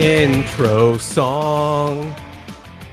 intro song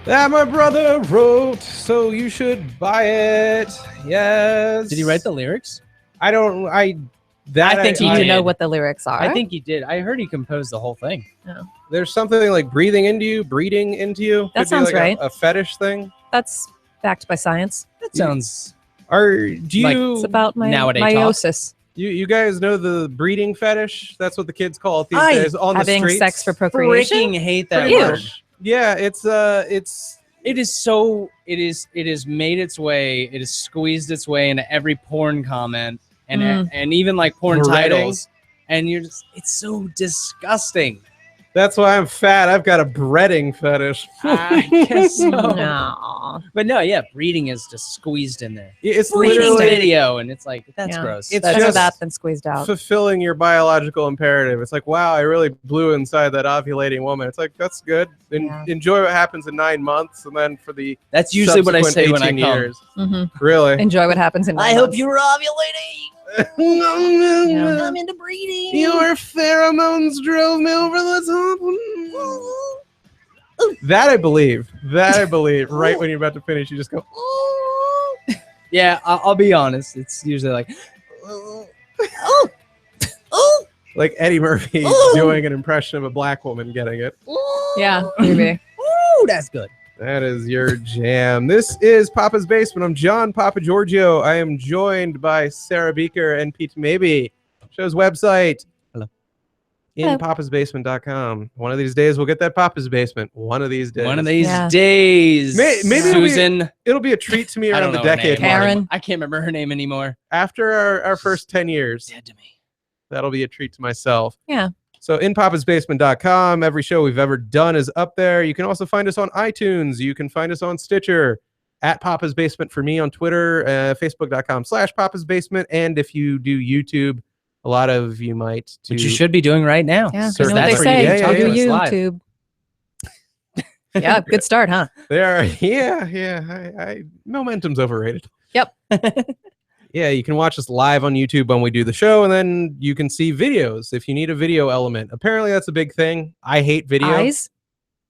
that my brother wrote, so you should buy it. Yes. Did he write the lyrics? I think Do you know what the lyrics are? I think he did. I heard he composed the whole thing. Oh. There's something like breathing into you, breeding into you. That Could sounds be like right. a fetish thing. That's backed by science. That sounds It's about nowadays meiosis. You guys know the breeding fetish? That's what the kids call it these I- days on the Having streets. sex for procreation. freaking hate that Pretty Ew. word. much. Yeah, it's It is so. It is made its way. It has squeezed its way into every porn comment and even like porn Breading. titles. And you're just. It's so disgusting. that's why I'm fat. I've got a breading fetish. I guess so. No. But no, yeah, breeding is just squeezed in there. It's Breeding literally video, and it's like that's Yeah. gross. It's Better just- that than squeezed out. fulfilling your biological imperative. It's like, wow, I really blew inside that ovulating woman. It's like, that's good. Yeah. Enjoy what happens in 9 months, and then for the That's usually what I subsequent say when I 18 come. years. Mm-hmm. Really? Enjoy what happens in 9 I hope months. you're ovulating. Yeah. I'm into breeding. Your pheromones drove me over the top. That I believe. Right when you're about to finish, you just go, Yeah, I'll be honest. It's usually like, like Eddie Murphy doing an impression of a black woman getting it. Yeah, maybe. ooh, that's good. That is your jam. This is Papa's Basement. I'm John Papa Giorgio. I am joined by Sara Beaker and Pete Maybe. Show's website. Hello. papasbasement.com. One of these days we'll get that Papa's Basement. One of these days. One of these Yeah. days. Maybe Susan. It'll be a treat to me I around don't the know her decade name. mark. Karen. I can't remember her name anymore. After our first 10 years, Dead to me. that'll be a treat to myself. Yeah. So in papasbasement.com, every show we've ever done is up there. You can also find us on iTunes. You can find us on Stitcher, at Papa's Basement for me on Twitter, facebook.com/Papa's Basement. And if you do YouTube, a lot of you might too. Which you should be doing right now. Yeah, you Certainly. know what they That's where say. you can Tell talk your to us live. YouTube. Yeah, good start, huh? There, yeah. Momentum's overrated. Yep. Yeah, you can watch us live on YouTube when we do the show, and then you can see videos if you need a video element. Apparently, that's a big thing. I hate video. Eyes?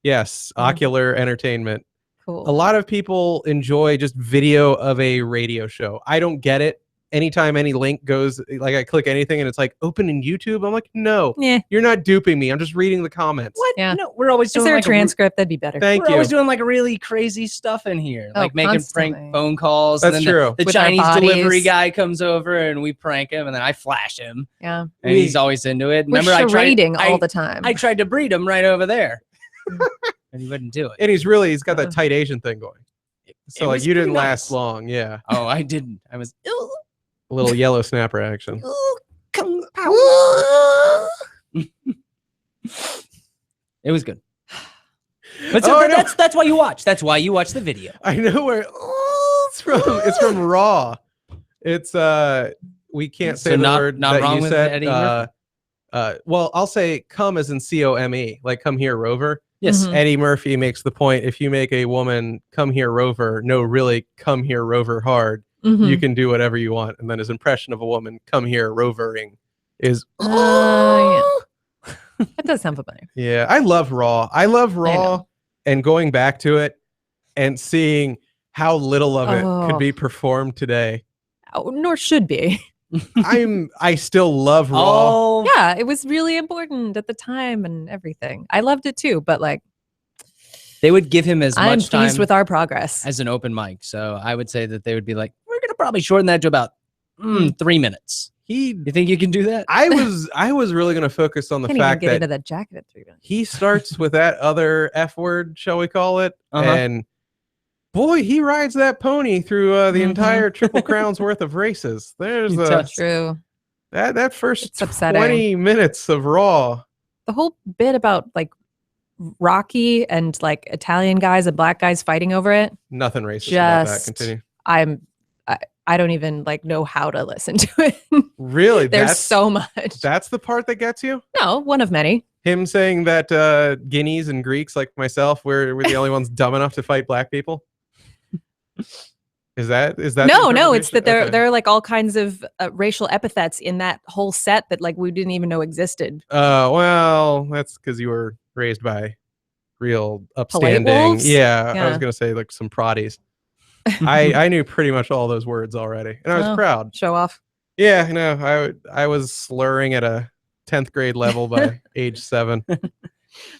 Yes, Oh. ocular entertainment. Cool. A lot of people enjoy just video of a radio show. I don't get it. Anytime any link goes, like I click anything and it's like open in YouTube, I'm like, no, Yeah. you're not duping me. I'm just reading the comments. What? Yeah. No, we're always Is doing there a like transcript? That'd be better. Thank we're you. always doing like really crazy stuff in here, Oh, like making constantly. prank phone calls. That's and then true. The With our Chinese bodies. delivery guy comes over and we prank him, and then I flash him, Yeah. and he's always into it. We're Remember, charading I all the time. I tried to breed him right over there, and he wouldn't do it. And he's got that tight Asian thing going. So like was you didn't pretty last nice. long. Yeah. Oh, I didn't. I was. A little yellow snapper action. It was good. But Oh, I know. that's why you watch. That's why you watch the video. I know where it's from. It's from Raw. It's we can't say So the not- word not that wrong you with said. Eddie Murphy? Well, I'll say come as in COME, like come here, Rover. Yes. Mhm. Eddie Murphy makes the point: if you make a woman come here, Rover, no, really come here, Rover hard, Mhm. you can do whatever you want. And then his impression of a woman come here, rovering, is Yeah. That does sound familiar. yeah. I love Raw. I love Raw, know. and going back to it and seeing how little of it could Oh. be performed today. Oh, nor should be. I still love Raw. Oh, Yeah, it was really important at the time and everything. I loved it too, but like they would give him as I'm much time pleased with our progress. as an open mic. So I would say that they would be like, we're gonna probably shorten that to about 3 minutes. You think you can do that? I was really going to focus on the Can't even fact get into that that jacket at 3 minutes. he starts with that other F word, shall we call it, Uh-huh. and boy, he rides that pony through the Mhm. entire Triple Crown's worth of races. There's He a, does. True. that first It's upsetting. 20 minutes of Raw. The whole bit about like Rocky and like Italian guys and black guys fighting over it. Nothing racist about that. Just Continue. I don't even like know how to listen to it. Really? There's that's, so much. That's the part that gets you? No, one of many. Him saying that Guineas and Greeks like myself, we're the only ones dumb enough to fight black people? Is that the No, it's that interpretation? there are like all kinds of racial epithets in that whole set that like we didn't even know existed. Well, that's because you were raised by real upstanding. wolves? Yeah, I was Yeah. gonna say like some proddies. I knew pretty much all those words already, and I was Oh. proud. Show off. Yeah, no, I was slurring at a 10th grade level by age 7.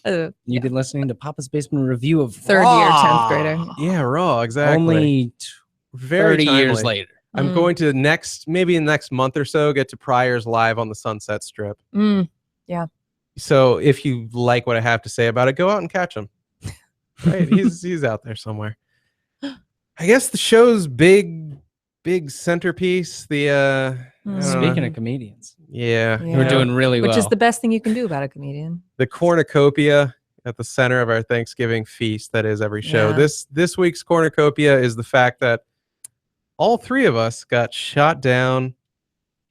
You've been listening to Papa's Basement review of Third Raw. year, 10th grader. Yeah, raw, exactly. Only Very 30 years timely. later. I'm going to maybe in the next month or so, get to Pryor's live on the Sunset Strip. Yeah. So if you like what I have to say about it, go out and catch him. Right? He's out there somewhere. I guess the show's big centerpiece. The Speaking of comedians, yeah, Yeah. we're doing really well. Which is the best thing you can do about a comedian. the cornucopia at the center of our Thanksgiving feast that is every show. Yeah. This week's cornucopia is the fact that all 3 of us got shot down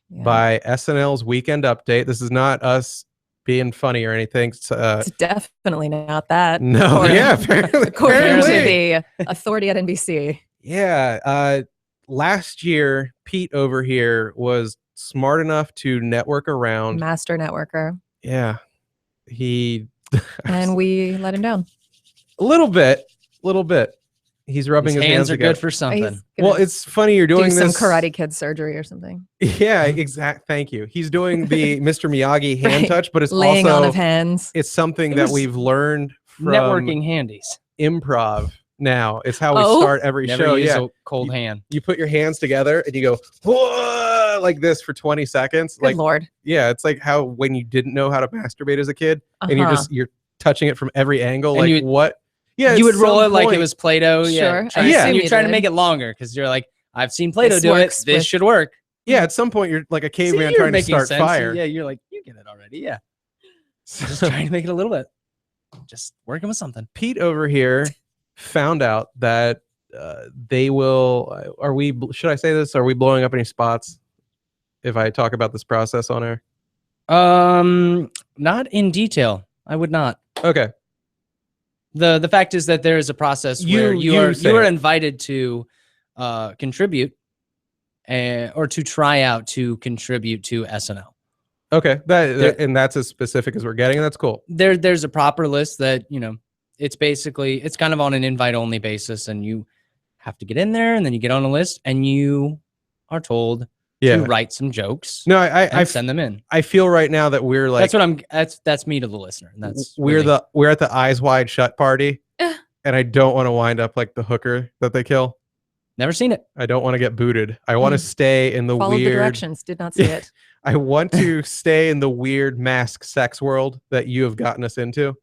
Yeah. by SNL's Weekend Update. This is not us being funny or anything. It's definitely not that. No, yeah, apparently. According to the authority at NBC. Yeah, last year, Pete over here was smart enough to network around. Master networker. Yeah, he And we let him down. a little bit. He's rubbing his hands are together. good for something. Well, it's funny you're doing do some this. Karate Kid surgery or something. Yeah, exact. Thank you. He's doing the Mr. Miyagi hand Right. touch, but it's Laying also on of hands. it's something that we've learned from Networking handies. improv. Now it's how we Oh. start every Never show. use Yeah, a cold hand. you put your hands together and you go "Whoa," like this for 20 seconds. Good Like Lord. yeah, it's like how when you didn't know how to masturbate as a kid and Uh-huh. you're touching it from every angle. And Like you- what? Yeah, You at would roll some it like it point- was Play-Doh. Sure. Yeah. I Yeah. assume You're you trying to did. make it longer because you're like, I've seen Play-Doh This do it. works This with- should work. Yeah, at some point you're like a See, caveman you're trying to making start sense. fire. Yeah, you're like, you get it already. Yeah. Just trying to make it a little bit. Just working with something. Pete over here found out that they will. Should I say this? Are we blowing up any spots if I talk about this process on air? Not in detail. I would not. Okay. The fact is that there is a process where you say are it. invited to contribute or to try out to contribute to SNL. Okay. And that's as specific as we're getting. And that's cool. There's a proper list that, it's kind of on an invite only basis, and you have to get in there, and then you get on a list and you are told Yeah. to write some jokes. No, I send them in. I feel right now that we're like That's me to the listener. And that's we're at the Eyes Wide Shut party, Eh. and I don't want to wind up like the hooker that they kill. never seen it. I don't want to get booted. I want to stay in the Followed the weird. directions. Did not see it. I want to stay in the weird mask sex world that you have gotten us into.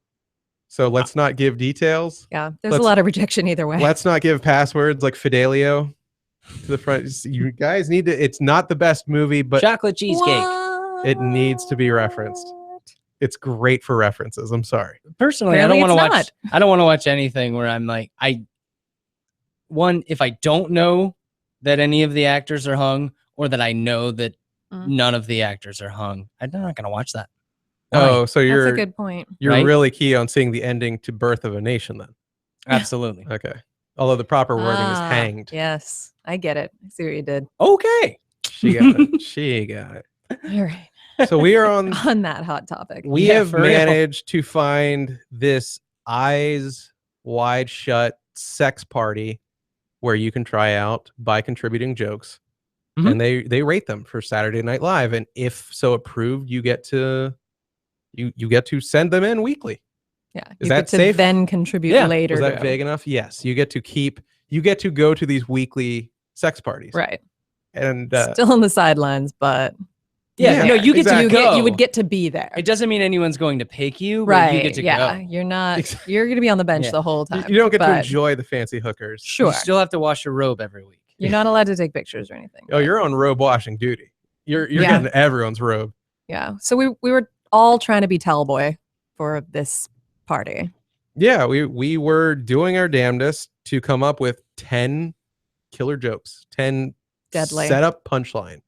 So let's not give details. Yeah. There's a lot of rejection either way. Let's not give passwords like Fidelio to the front. You guys need to. It's not the best movie, but Chocolate cheesecake. it needs to be referenced. It's great for references. I'm sorry. Personally, Apparently I don't want to it's watch. I don't want to watch anything where I'm like, if I don't know that any of the actors are hung, or that I know that none of the actors are hung, I'm not gonna watch that. Why? Oh, so That's a you're good point. Right? really key on seeing the ending to Birth of a Nation then. Absolutely. Okay. Although the proper wording is hanged. Yes. I get it. I see what you did. Okay. She got it. She got it. All right. So we are on That hot topic. we Yeah, have for real. managed to find this eyes wide shut sex party where you can try out by contributing jokes. Mhm. And they rate them for Saturday Night Live. And if so approved, you get to you get to send them in weekly. Yeah. Is you that get to safe? then contribute Yeah. later. Was that to- vague enough? Yes. You get to go to these weekly sex parties. Right. And Still on the sidelines, but Yeah. No, you get exactly. to go. you would get to be there. It doesn't mean anyone's going to pick you, but Right. you get to yeah. go. You're not. Exactly. You're going to be on the bench Yeah. the whole time. you don't get to but enjoy the fancy hookers. Sure. You still have to wash your robe every week. You're not allowed to take pictures or anything. Oh, you're on robe washing duty. You're Yeah. getting everyone's robe. Yeah. So we were all trying to be Tellboy for this party. Yeah, we were doing our damnedest to come up with 10 killer jokes, 10 Deadly. setup punchline.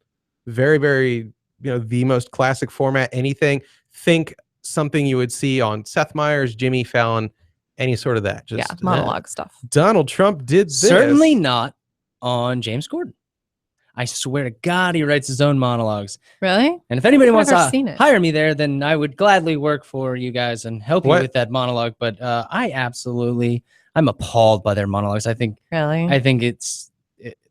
Very, very, the most classic format. Anything. Think something you would see on Seth Meyers, Jimmy Fallon, any sort of that. Just Monologue stuff. Donald Trump did this. Certainly not on James Corden. I swear to God, he writes his own monologues. Really? And if anybody I've wants never to seen it. hire me there, then I would gladly work for you guys and help you What? with that monologue. But I'm appalled by their monologues. I think Really?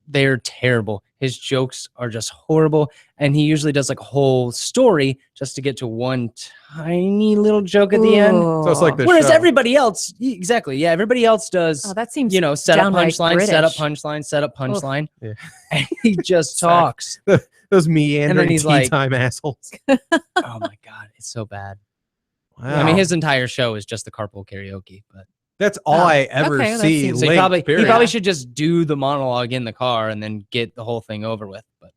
they're terrible. His jokes are just horrible. And he usually does like a whole story just to get to one tiny little joke at the end. So it's like this Whereas show. everybody else, exactly. Yeah. Everybody else does, Oh, that seems set up downright punchline, set up British. punchline, set up punchline. Yeah. And he just talks. Those meandering he's tea like- time assholes. Oh my God. It's so bad. Wow. I mean, his entire show is just the carpool karaoke, but That's all Oh, I ever okay, that see. seems- so he linked, probably period. should just do the monologue in the car and then get the whole thing over with. But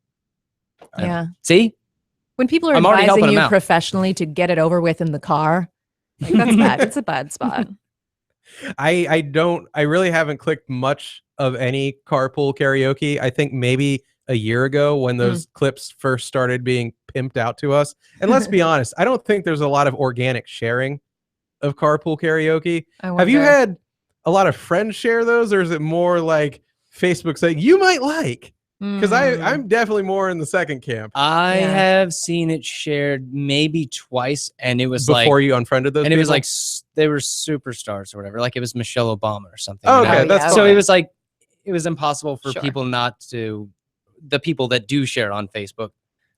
Yeah. see, When people are I'm already helping advising him you out. professionally to get it over with in the car, like, that's bad. It's a bad spot. I really haven't clicked much of any carpool karaoke. I think maybe a year ago when those clips first started being pimped out to us. And let's be honest, I don't think there's a lot of organic sharing of carpool karaoke. Have you wonder. had a lot of friends share those, or is it more like Facebook saying you might like? Because I'm definitely more in the second camp. I Yeah. have seen it shared maybe twice, and it was Before you unfriended those and it was people? like they were superstars or whatever. Like it was Michelle Obama or something. Oh, you know? okay, Oh, that's yeah, So fine. it was like it was impossible for Sure. people not to. The people that do share on Facebook.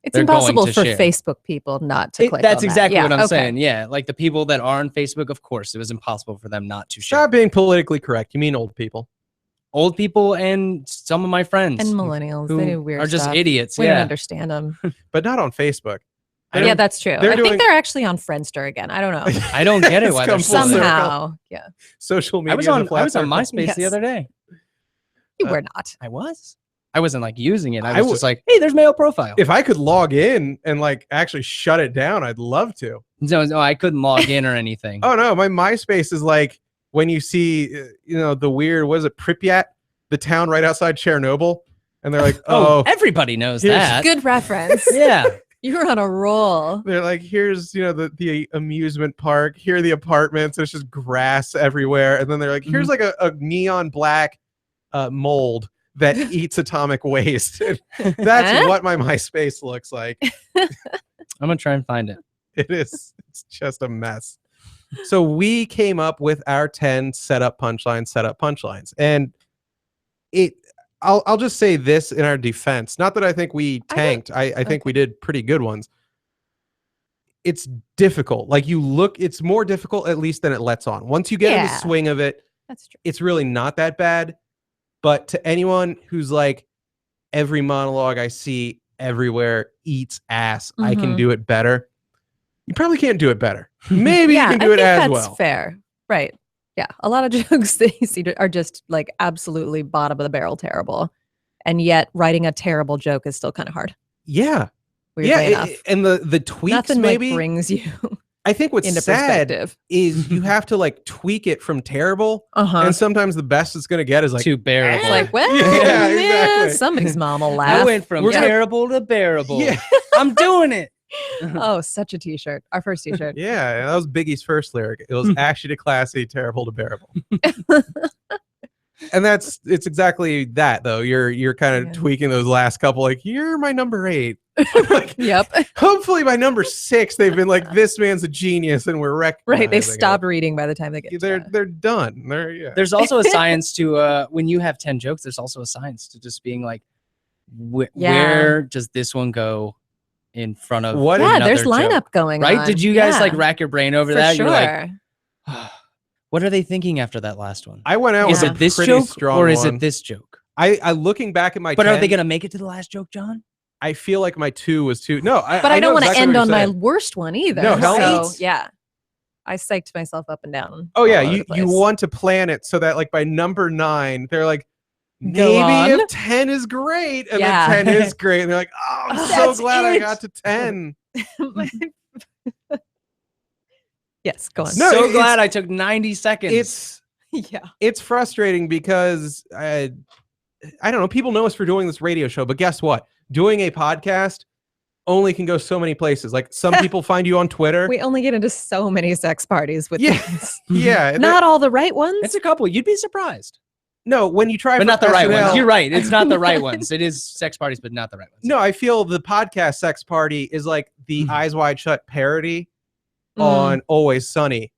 It's they're going impossible to for share. Facebook people not to click That's on exactly that. what I'm okay. saying. Yeah, like the people that are on Facebook, of course, it was impossible for them not to share. Stop being politically correct. You mean old people. Old people and some of my friends And millennials, who they do weird are just stuff. idiots. We don't Yeah, understand them. But not on Facebook. Yeah, that's true. they're I doing- think they're actually on Friendster again. I don't know. I don't get it. It's Why come they're full circle. Somehow. Yeah. Social media. I was is a on flat circle. MySpace the Yes. other day. You were not. I wasn't like using it. I I was would- just like, hey, there's male profile. If I could log in and like actually shut it down, I'd love to. No, I couldn't log in or anything. Oh no, my MySpace is like when you see, the weird, what is it, Pripyat, the town right outside Chernobyl, and they're like, oh, everybody knows here's- that. Good reference. Yeah. You were on a roll. they're like, here's the amusement park, here are the apartments, there's just grass everywhere, and then they're like, here's like a neon black mold that eats atomic waste. That's what my MySpace looks like. I'm gonna try and find it. It's just a mess. So we came up with our 10 setup punchlines, and I'll just say this in our defense. Not that I think we tanked. I think we did pretty good ones. It's difficult. Like it's more difficult at least than it lets on. Once you get in the Yeah. swing of it, That's true. it's really not that bad. But to anyone who's like, every monologue I see everywhere eats ass, I can Mhm. do it better. You probably can't do it better. Maybe Yeah, you can I do it think as that's well. fair. Right. Yeah. A lot of jokes that you see are just like absolutely bottom of the barrel terrible. And yet writing a terrible joke is still kind of hard. Yeah. Weirdly enough. And the tweaks Nothing maybe like brings you I think what's into sad perspective. is you have to like tweak it from terrible, Uh-huh. and sometimes the best it's gonna get is like Too bearable. It's like, well, Yeah, yeah, exactly. somebody's mom will I laugh. went from We're gonna- terrible to bearable. yeah, I'm doing it. Oh, such a t-shirt. Our first t-shirt. yeah. That was Biggie's first lyric. It was ashy to classy, terrible to bearable. And it's exactly that though. You're kind of Yeah. tweaking those last couple. Like, you're my number 8. Like, Yep. hopefully by number 6, they've been like, this man's a genius, and we're recognizing Right. They've it. stopped reading by the time they get to that. They're done. Yeah. There's also a science to when you have 10 jokes, there's also a science to just being like, where does this one go in front of What- Yeah, another there's joke? lineup going on. Right? Did you guys like Yeah, rack your brain over for that? sure. You're like, what are they thinking after that last one? I went out Is with it a this pretty joke strong or is one. it this joke? I looking back at my But 10, are they gonna make it to the last joke, John? I feel like my 2 was too. No, but I don't know want to exactly end what on you're my saying. worst one either. No, hell no. So yeah, I psyched myself up and down. Oh yeah, all over you the you place. want to plan it so that like by number 9, they're like, Go maybe on. if 10 is great, and Yeah. then 10 is great, and they're like, oh, I'm so That's glad I it. got to 10. Yes, go on. No, so it's- glad I took 90 seconds. It's frustrating because I don't know. People know us for doing this radio show, but guess what? Doing a podcast only can go so many places. Like some people find you on Twitter. We only get into so many sex parties with Yeah. these. Yeah, Not all the right ones. it's a couple. You'd be surprised. No, when you try but for not the right SNL, ones. You're right. It's not the right ones. It is sex parties, but not the right ones. No, I feel the podcast Sex Party is like the Eyes Wide Shut parody on Always Sunny,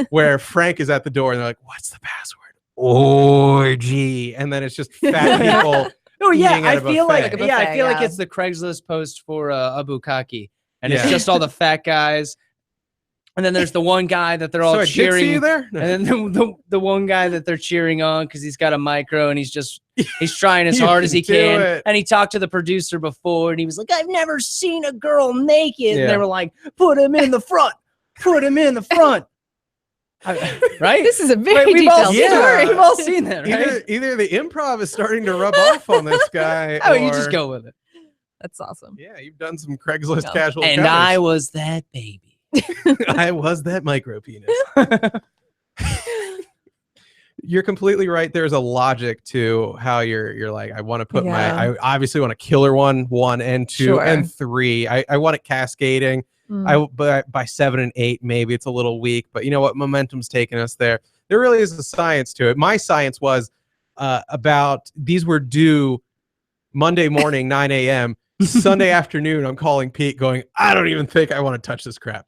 where Frank is at the door and they're like, "What's the password?" Orgy, and then it's just fat people. Oh yeah, eating at I a feel buffet. like Like a I buffet, feel like yeah. it's the Craigslist post for Abu Kaki, and it's Yeah. just all the fat guys. And then there's the one guy that they're all Sorry, Dixie, cheering. you there? No. And then the one guy that they're cheering on because he's got a micro and he's trying as You hard as he can do can. it. And he talked to the producer before and he was like, I've never seen a girl naked. And Yeah. they were like, put him in the front. Put him in the front. Right? This is a very We've all detailed seen story. that. We've all seen that, right? Either the improv is starting to rub off on this guy. Oh, or, you just go with it. That's awesome. Yeah, you've done some Craigslist No. casual. And covers. I was that baby. I was that micro penis. You're completely right. There's a logic to how you're like, I want to put I obviously want to killer one and two Sure. and three. I want it cascading. But by 7 and 8, maybe it's a little weak, but you know what? Momentum's taking us there. There really is a science to it. My science was about these were due Monday morning, 9 a.m. Sunday afternoon, I'm calling Pete going, I don't even think I want to touch this crap.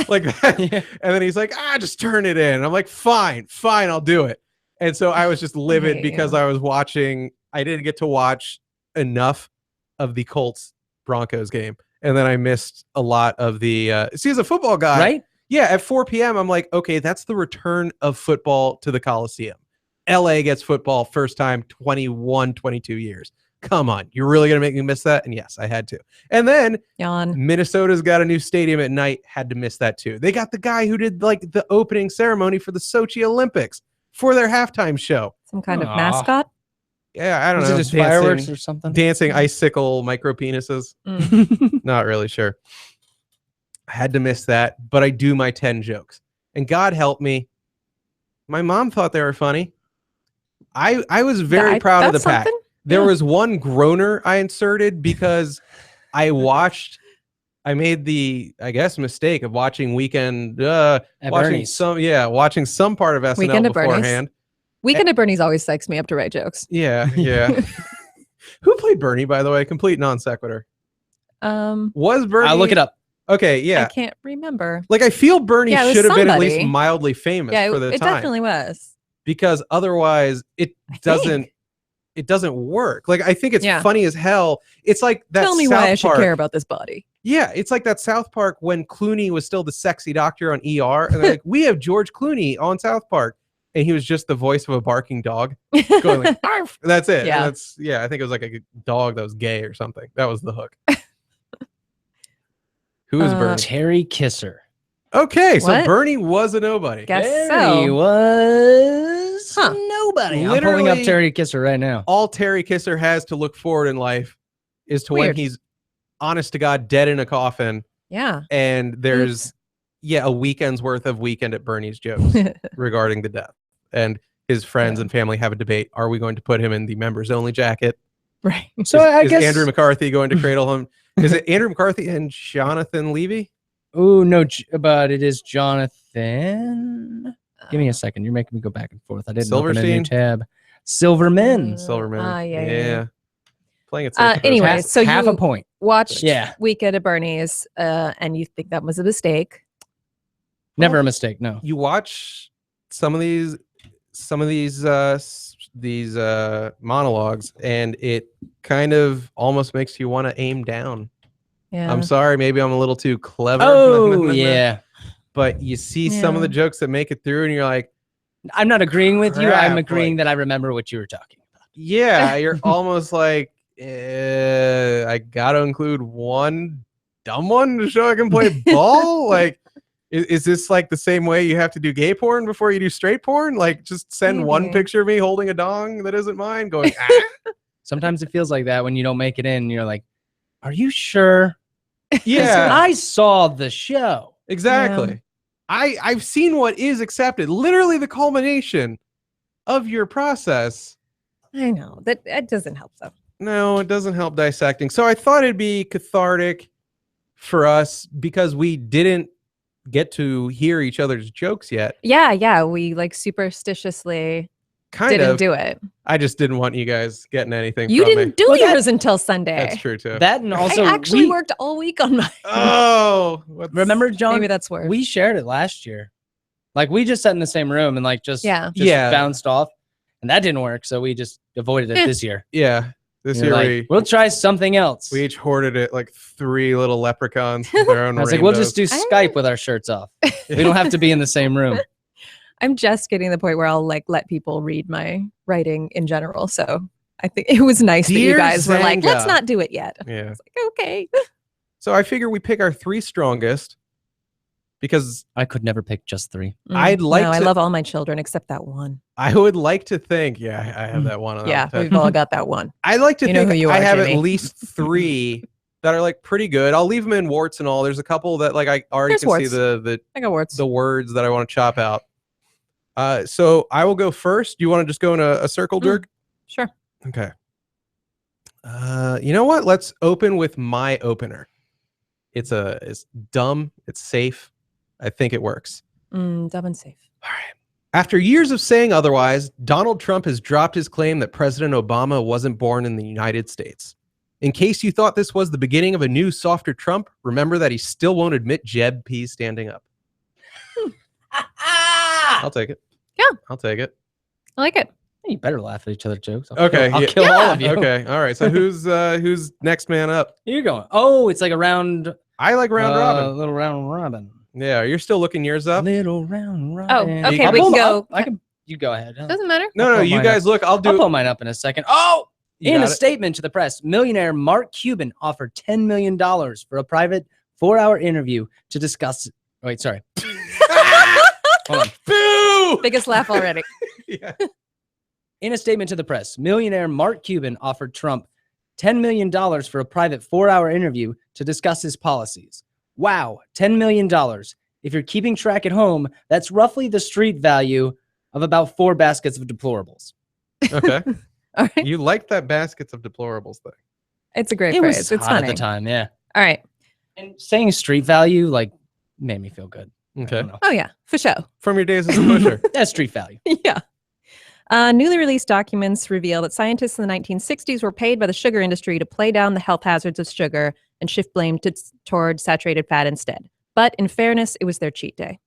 Like that. Yeah. And then he's like, just turn it in. And I'm like, fine, I'll do it. And so I was just livid because I was watching, I didn't get to watch enough of the Colts Broncos game. And then I missed a lot of the, see, as a football guy, Right? yeah, at 4 p.m., I'm like, okay, that's the return of football to the Coliseum. LA gets football first time 21, 22 years. Come on, you're really going to make me miss that? And yes, I had to. And then Yawn. Minnesota's got a new stadium at night, had to miss that too. They got the guy who did like the opening ceremony for the Sochi Olympics for their halftime show. Some kind of Aw. mascot? Yeah, I don't Was know. it just fireworks or something? Dancing icicle micro penises. Not really sure. I had to miss that, but I do my 10 jokes. And God help me, my mom thought they were funny. I was very proud of the pack. There was one groaner I inserted because I made the, I guess, mistake of watching Weekend, watching some part of SNL Weekend at beforehand. Weekend at Bernie's always psychs me up to write jokes. Yeah. Who played Bernie, by the way? Complete non sequitur. Was Bernie? I'll look it up. Okay, yeah. I can't remember. Like I feel Bernie Yeah, it was should have been at least somebody. mildly famous Yeah, for the it time. definitely was. Because otherwise it doesn't work. Like I think it's funny as hell. It's like that Tell me South why I should Park. care about this body. Yeah, it's like that South Park when Clooney was still the sexy doctor on ER, and they're like, we have George Clooney on South Park, and he was just the voice of a barking dog, going like, "Arf!" That's it. Yeah. And I think it was like a dog that was gay or something. That was the hook. Who is Bernie? Terry Kisser. Okay, so What? Bernie was a nobody. Guess Terry so. was Huh. nobody. I'm pulling up Literally- Terry Kisser right now. All Terry Kisser has to look forward in life is to when Weird. he's honest to God dead in a coffin, Yeah. and there's a weekend's worth of Weekend at Bernie's jokes regarding the death, and his friends and family have a debate: are we going to put him in the members only jacket? Right. So I guess Andrew McCarthy going to cradle him? Is it Andrew McCarthy and Jonathan Levy? Oh no, but it is Jonathan. Give me a second. You're making me go back and forth. I didn't open a new Silverstein? tab. Silverman. Silverman. yeah. Playing it safe. Anyway, half, so half you a point. watched Yeah. Weekend at Bernie's, and you think that was a mistake. Never a mistake. No. You watch some of these monologues, and it kind of almost makes you want to aim down. Yeah. I'm sorry, maybe I'm a little too clever. Oh yeah. But you see some of the jokes that make it through, and you're like, I'm not agreeing with you. I'm Crap, agreeing like- that I remember what you were talking about. yeah, you're almost like, I gotta include one dumb one to show I can play ball. Like, is this like the same way you have to do gay porn before you do straight porn? Like, just send one Maybe. picture of me holding a dong that isn't mine, going, ah. Sometimes it feels like that when you don't make it in. You're like, are you sure? 'Cause Yeah, I saw the show. exactly. I've seen what is accepted. Literally the culmination of your process. I know that doesn't help though. No, it doesn't help dissecting. So I thought it'd be cathartic for us because we didn't get to hear each other's jokes yet. Yeah. We like superstitiously didn't do it. I just didn't want you guys getting anything You from me. didn't do yours until Sunday. That's true too. That and also I actually worked all week on mine. Oh, remember, John? Maybe that's worse. We shared it last year. Like we just sat in the same room and like just bounced off, and that didn't work. So we just avoided it this year. Yeah, this year like, we'll try something else. we each hoarded it like 3 little leprechauns with their own. I was like, we'll just do Skype with our shirts off. We don't have to be in the same room. I'm just getting to the point where I'll like let people read my writing in general. So I think it was nice that you guys were like, let's not do it yet. Yeah. It's like, okay. So I figure we pick our 3 strongest because I could never pick just 3. I'd like to. I love all my children except that one. I would like to think. Yeah, I have that one. Yeah, we've all got that one. I like to You know think who you I are, have Jimmy. at least 3 that are like pretty good. I'll leave them in warts and all. There's a couple that like I already There's can warts. see the I got words. the words that I want to chop out. So I will go first. You want to just go in a circle, Dirk? Sure. Okay. You know what? Let's open with my opener. It's dumb. It's safe. I think it works. Dumb and safe. All right. After years of saying otherwise, Donald Trump has dropped his claim that President Obama wasn't born in the United States. In case you thought this was the beginning of a new, softer Trump, remember that he still won't admit Jeb P standing up. I'll take it. Yeah. I'll take it. I like it. You better laugh at each other's jokes. I'll kill all of you. Okay. All right. So who's next man up? You're going. Oh, it's like a round. I like round robin. Little round robin. Yeah. You're still looking yours up? Little round robin. okay, I'll we pull can my- go. I can. You go ahead. Doesn't matter. No, pull you mine guys look. I'll I'll pull do. mine up in a second. Oh, You in a got it. statement to the press, millionaire Mark Cuban offered $10 million for a private 4-hour interview to discuss. Wait, sorry. Hold on. Boo! Biggest laugh already. Yeah. In a statement to the press, millionaire Mark Cuban offered Trump $10 million for a private 4-hour interview to discuss his policies. Wow, $10 million. If you're keeping track at home, that's roughly the street value of about 4 baskets of deplorables. Okay. All right. You like that baskets of deplorables thing. It's a great It phrase. was It's hot funny. at the time, yeah. All right. And saying street value like made me feel good. I Okay. don't know. Oh, yeah. For sure. From your days as a pusher. That's street value. Yeah. Newly released documents reveal that scientists in the 1960s were paid by the sugar industry to play down the health hazards of sugar and shift blame toward saturated fat instead. But in fairness, it was their cheat day.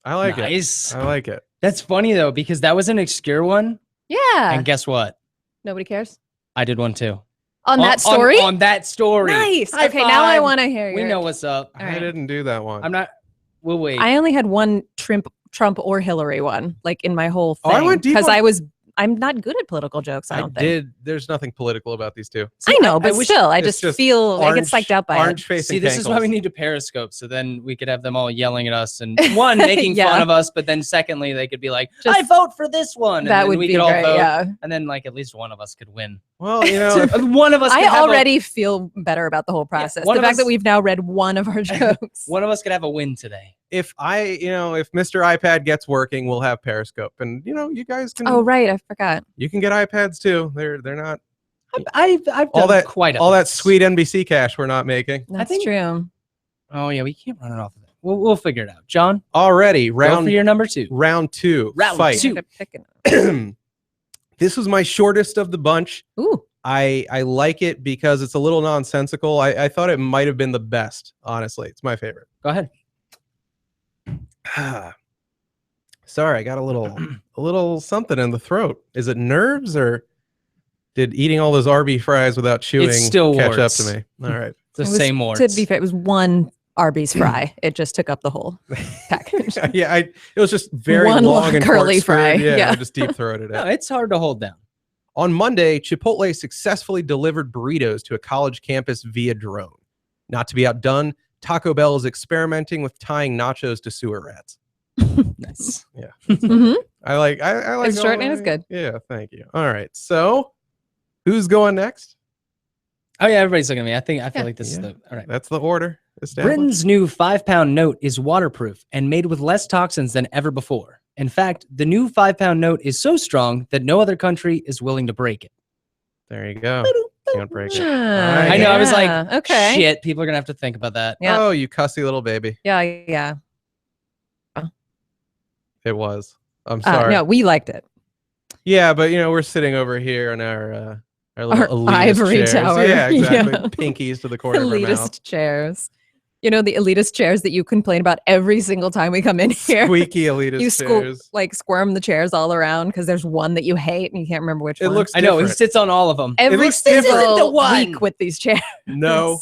I like Nice. it. I like it. That's funny though, because that was an obscure one. Yeah. And guess what? Nobody cares? I did one too. On that story? On that story. Nice. High Okay, now I five. want to hear We your- know what's up. All I right. didn't do that one. I'm not. We'll wait. I only had one Trump or Hillary one, like in my whole Oh, I thing. went deep Because on- I'm not good at political jokes, I don't think. There's nothing political about these two. I know, but wish- still, I it's just just feel I get psyched out by orange it. face See, and this is why we cankles. need to Periscope, so then we could have them all yelling at us and one making Yeah. fun of us, but then secondly they could be like, Just- "I vote for this one," and That then would we be could all great, vote, yeah. and then like at least one of us could win. Well, you know, One of us. Could I have already feel better about the whole process. one The of fact us- that we've now read one of our jokes. one of us could have a win today. if Mr. iPad gets working, we'll have Periscope, and you guys can. Oh, right. I forgot. You can get iPads too. They're not I've done all that quite a all that bit. sweet NBC cash we're not making That's think- true. Oh yeah, we can't run it off of it. We'll figure it out. John, already. go for Round your number 2. round two. Round fight. two. End up picking- This was my shortest of the bunch. Ooh. I like it because it's a little nonsensical. I thought it might have been the best. Honestly, it's my favorite. Go ahead. Sorry, I got a little something in the throat. Is it nerves or did eating all those Arby fries without chewing still catch warts. up to me? All right. The It was- same words. To be fair, it was one Arby's fry. It just took up the whole package. Yeah, it was just very One long long and curly corkscrewed. fry, Yeah, yeah. I just deep throated No, it. it's hard to hold down. On Monday, Chipotle successfully delivered burritos to a college campus via drone. Not to be outdone, Taco Bell is experimenting with tying nachos to sewer rats. Nice. Mhm. I like. It's short and it's good. Yeah, thank you. All right, so who's going next? Oh yeah, everybody's looking at me. I feel Yeah. like this is Yeah. the all right. That's the order. established. Britain's new 5-pound note is waterproof and made with less toxins than ever before. In fact, the new 5-pound note is so strong that no other country is willing to break it. There you go. Can't break it. I know. I was like, Yeah, okay. shit, people are gonna have to think about that. Yeah. Oh, you cussy little baby. Yeah, yeah. It was. I'm sorry. No, we liked it. Yeah, but we're sitting over here on our little Our elitist ivory chairs. tower. Yeah, exactly. Yeah. Pinkies to the corner of our mouth. Elitist chairs. The elitist chairs that you complain about every single time we come in here. Squeaky elitist You chairs. squirm the chairs all around because there's one that you hate and you can't remember which It one. looks I know he different. sits on all of them. Every looks different. single Isn't the one. week with these chairs. No,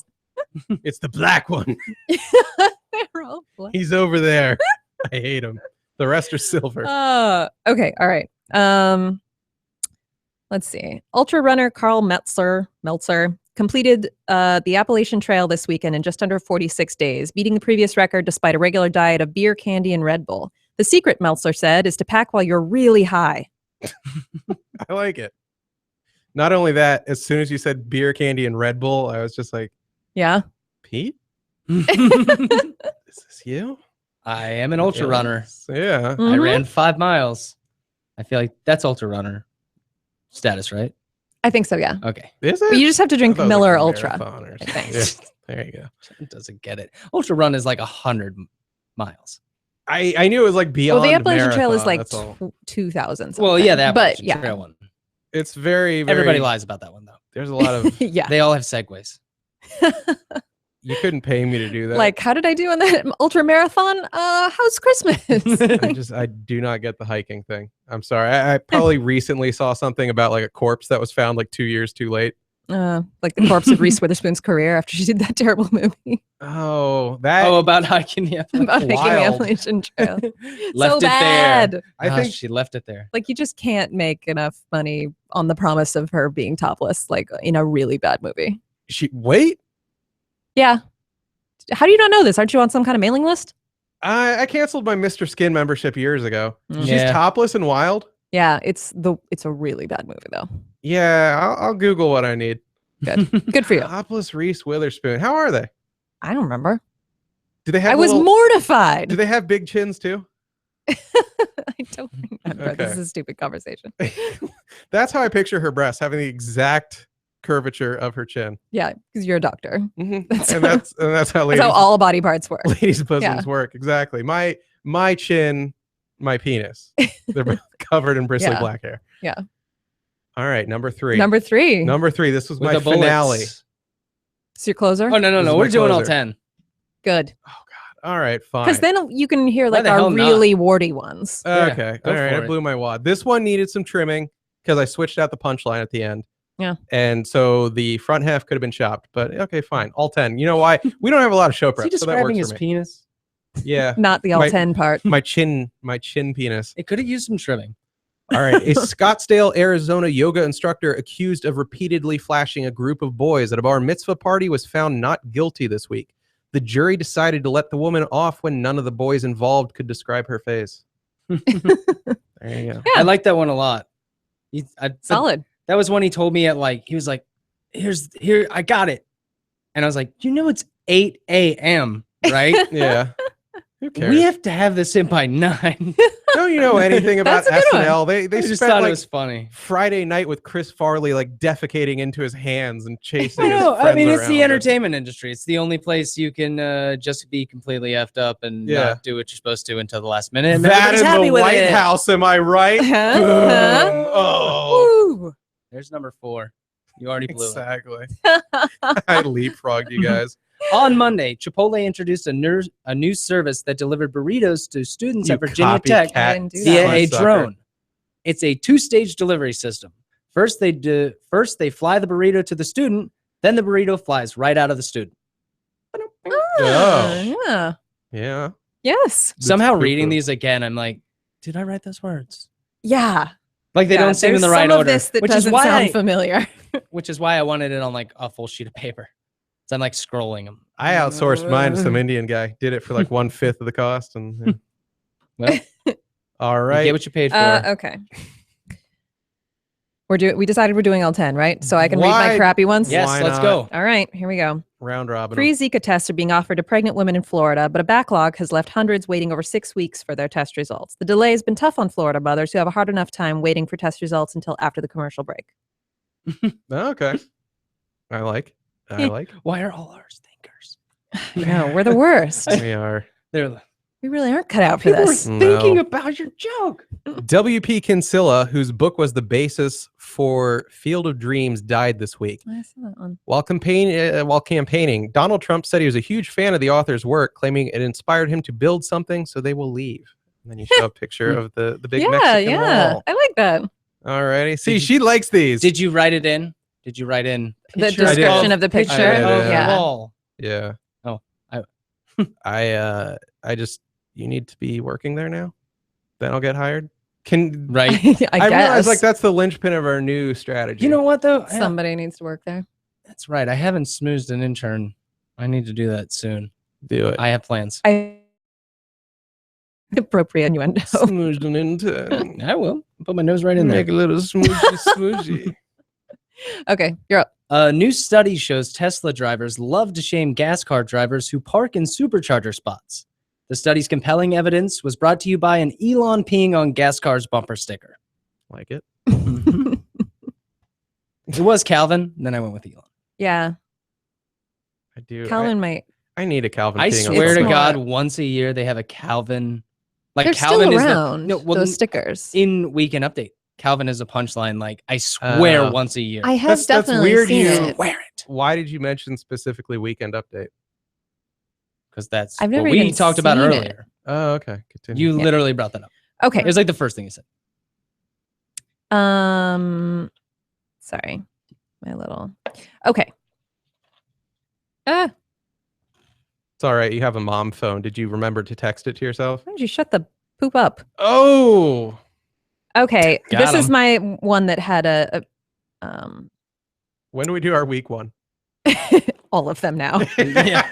it's the black one. They're all black. He's over there. I hate him. The rest are silver. Okay, all right. Let's see. Ultra runner Carl Meltzer completed the Appalachian Trail this weekend in just under 46 days, beating the previous record despite a regular diet of beer, candy, and Red Bull. The secret, Meltzer said, is to pack while you're really high. I like it. Not only that, as soon as you said beer, candy, and Red Bull, I was just like, Yeah. Pete? Is this you? I am an ultra runner. Yeah. I Mhm. ran 5 miles. I feel like that's ultra runner status, right? I think so, yeah. Okay. Is it? But you just have to I drink thought it was Miller like a Ultra. marathon or I something. think. Yeah, there you go. It doesn't get it. Ultra run is like 100 miles. I knew it was like beyond. Well, the Appalachian Trail is marathon, like that's all. 2,000. Well, yeah, that but yeah, Trail one. It's very, very. Everybody lies about that one though. There's a lot of. yeah. They all have segues. You couldn't pay me to do that. Like, how did I do in that ultra marathon? How's Christmas? I do not get the hiking thing. I'm sorry. I probably recently saw something about like a corpse that was found like 2 years too late. Like the corpse of Reese Witherspoon's career after she did that terrible movie Oh, that. Oh, about hiking the Appalachian. about hiking the wild. Appalachian Trail. Left so it bad. there. I think she left it there. Like, you just can't make enough money on the promise of her being topless, like in a really bad movie. wait. Yeah. How do you not know this? Aren't you on some kind of mailing list? I canceled my Mr. Skin membership years ago. Mm. She's Yeah. topless and wild. Yeah, it's a really bad movie though. Yeah, I'll Google what I need. Good for you. Topless Reese Witherspoon. How are they? I don't remember. Do they have? I was little- mortified. Do they have big chins too? I don't remember. This Okay. is a stupid conversation. That's how I picture her breasts, having the exact curvature of her chin. Yeah, because you're a doctor. Mhm. That's and that's how That's ladies, how all body parts work. ladies' bosoms Yeah. work. Exactly. My chin, my penis. They're both covered in bristly Yeah. black hair. Yeah. All right, number 3. Number 3. Number 3. This was With my the bullets. finale. It's your closer? Oh no, This is no. my We're doing all closer. 10. Good. Oh God. All right, fine. Because then you can hear Why like the our hell not? really warty ones. Yeah, Okay. go All right. I for it. blew my wad. This one needed some trimming because I switched out the punchline at the end. Yeah. And so the front half could have been chopped, but okay, fine. All 10. You know why? We don't have a lot of show Is he prep, so that works describing for his me. penis? Yeah. Not the all My- 10 part. My chin penis. It could have used some trimming. All right. A Scottsdale, Arizona yoga instructor accused of repeatedly flashing a group of boys at a bar mitzvah party was found not guilty this week. The jury decided to let the woman off when none of the boys involved could describe her face. There you go. Yeah. I like that one a lot. Solid. That was one he told me at like, he was like, here, I got it. And I was like, it's 8 a.m., right? Yeah. Who cares? We have to have this in by 9. Don't you know anything about That's a good one. SNL? They I just spent thought like it was funny. Friday night with Chris Farley like defecating into his hands and chasing I his know. I friends mean, it's the around. entertainment industry. It's the only place you can just be completely effed up and Yeah. not do what you're supposed to until the last minute. And That everybody's is happy the with White it. House, am I right? Huh? Boom. Huh? Oh, Woo. There's number 4. You already blew it. exactly. I leapfrogged you guys. On Monday, Chipotle introduced a new service that delivered burritos to students You at Virginia Tech copycat I didn't do that. via a sucker. drone. It's a 2-stage delivery system. First, they fly the burrito to the student, then the burrito flies right out of the student. Oh. Yeah. Yeah. Yes. Somehow That's reading cuckoo. these again, I'm like, did I write those words? Yeah. Like they Yeah, don't seem in the there's right some order. of this that which is doesn't why sound familiar. which is why I wanted it on like a full sheet of paper. So I'm like scrolling them. I outsourced mine to some Indian guy. Did it for like 1/5 of the cost. And Well, all you right. get what you paid for. Okay. We decided we're doing all 10, right? So I can read Why- my crappy ones. Yes, why let's not? go. All right, here we go. Round robin. Free Zika tests are being offered to pregnant women in Florida, but a backlog has left hundreds waiting over 6 weeks for their test results. The delay has been tough on Florida mothers who have a hard enough time waiting for test results until after the commercial break. Okay. I like. Why are all ours thinkers? No, we're the worst. We are. They're We really aren't cut out for People this. were thinking about your joke. W.P. Kinsella, whose book was the basis for Field of Dreams, died this week. I saw that one. While campaigning, Donald Trump said he was a huge fan of the author's work, claiming it inspired him to build something so they will leave. And then you show a picture of the big Mexican wall. I like that. Alrighty. See, she likes these. Did you write it in? Did you write in The picture description of the picture? did, of yeah. the wall? Yeah. Oh, I just, you need to be working there now. Then I'll get hired. Right. I realize guess. like that's the linchpin of our new strategy. You know what though? Somebody needs to work there. That's right. I haven't smoozed an intern. I need to do that soon. Do it. I have plans. Appropriate innuendo. Smoozed an intern. I will put my nose right in there. Make a little smooshy. Okay, you're up. A new study shows Tesla drivers love to shame gas car drivers who park in supercharger spots. The study's compelling evidence was brought to you by an Elon peeing on gas cars bumper sticker. Like it. It was Calvin, then I went with Elon. Yeah, I do. Calvin might. I need a Calvin. I peeing on swear to something. God, once a year they have a Calvin. Like They're Calvin still is around. Those stickers. in Weekend Update. Calvin is a punchline. Like I swear, once a year. I have That's definitely weird seen you- it. Wear it Why did you mention specifically Weekend Update? because that's I've what never we even talked about seen it. earlier. Oh, okay. Continue. You literally brought that up. Okay. It was like the first thing you said. Sorry, my little. Okay. It's all right. You have a mom phone. Did you remember to text it to yourself? Why don't you shut the poop up? Oh. Okay, Got this is him. my one that had a When do we do our week one? all of them now. Yeah.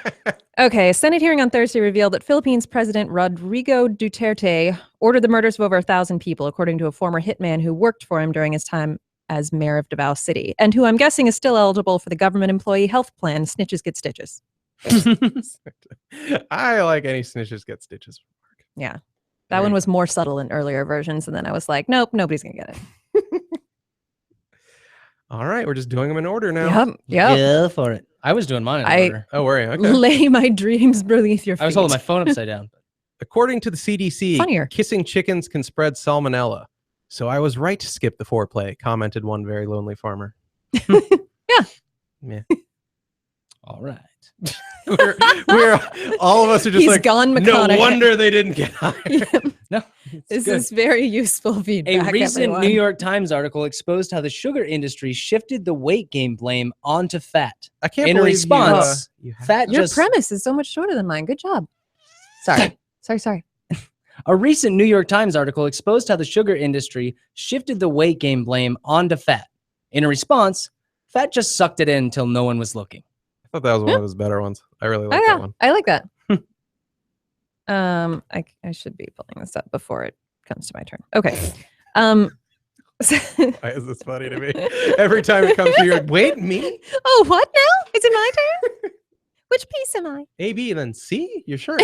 Okay, a Senate hearing on Thursday revealed that Philippines President Rodrigo Duterte ordered the murders of over 1,000 people, according to a former hitman who worked for him during his time as mayor of Davao City, and who I'm guessing is still eligible for the government employee health plan. Snitches get stitches. I like any snitches get stitches. Yeah, that one was more subtle in earlier versions, and then I was like, nope, nobody's gonna get it. All right, we're just doing them in order now. Yep. Yeah, for it. I was doing mine in order. Oh, worry. Okay. Lay my dreams beneath your feet. I was holding my phone upside down. According to the CDC, Funnier. kissing chickens can spread salmonella. So I was right to skip the foreplay, commented one very lonely farmer. Yeah. All right. we're all of us are just He's like, gone no McConaughey. wonder they didn't get hired. No. This good. is very useful feedback. A recent everyone. New York Times article exposed how the sugar industry shifted the weight gain blame onto fat. I can't In believe response, you have- Fat Your just premise is so much shorter than mine. Good job. Sorry. sorry. A recent New York Times article exposed how the sugar industry shifted the weight gain blame onto fat. In a response, fat just sucked it in until no one was looking. I thought that was one of his better ones. I really like Oh, that yeah, one. I like that. I should be pulling this up before it comes to my turn. Okay. Why is this funny to me? Every time it comes to you, like, wait, me? Oh, what now? Is it my turn? Which piece am I? A, B, and then C? You're sure?